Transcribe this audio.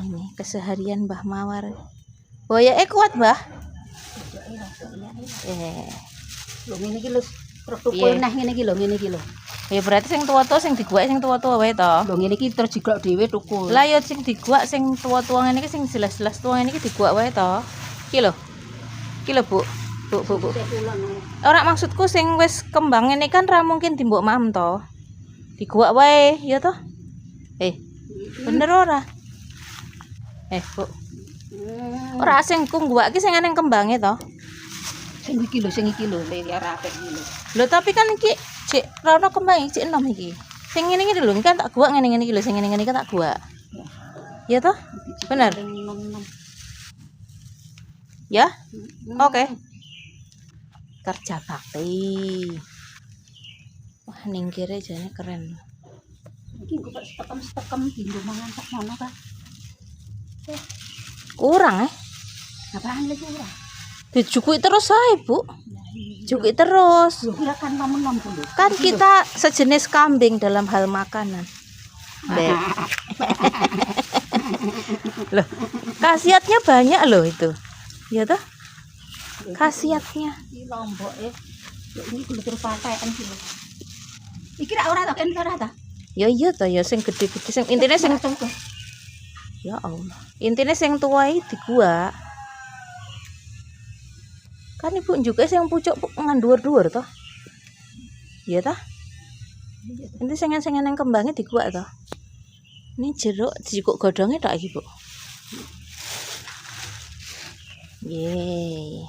ini keseharian Mbah Mawar. Oh ya kuat Mbah. Lho ngene iki lho, terus tukul neh ngene iki lho, ngene iki lho. Ya berarti sing tua-tua sing diguak sing tua-tua wae to. Lho ngene iki terus jiglok dhewe tukul. Lah ya sing diguak sing tua-tua ngene iki sing jelas-jelas tua ngene iki diguak wae to. Iki lho. Iki lho, Bu. Bu. Ora maksudku sing wis kembang ngene kan ra mungkin dimbok mam to. Diguak wae ya to. Bener ora? Bu. Ora sing kungguak iki sing eneng kembange to. Sing iki lho, ora apik iki lho. Lho tapi kan iki cek rono kembang iki enom iki. Sing ngene iki lho kan tak guak ngene iki lho, sing ngene iki tak guak. Ya toh? Bener. Ya? Oke. Kerja bakti. Wah ning kire jane keren. Iki kok stekem dinggo mangan sak mono ta? Kurang Apaan lagi ora? Dijukui terus ae, Bu. Jukui terus. Lho kan nom-nom dulu. Kan kita sejenis kambing dalam hal makanan. Loh, khasiatnya banyak loh itu. Ya toh? Khasiatnya. Iki lomboke. Ini kudu terus patekan iki lho. Iki ora ta, kan ora ta? Ya iya toh ya sing gede-gede sing intine sing ya Allah. Intine sing tua iki diguak. Kan ibu juga sing pucuk ngandur-dur toh. Iya toh? Ini sing nang kembangnya diguak toh. Ini jeruk dijukuk godhonge tok iki, Bu. Yeay.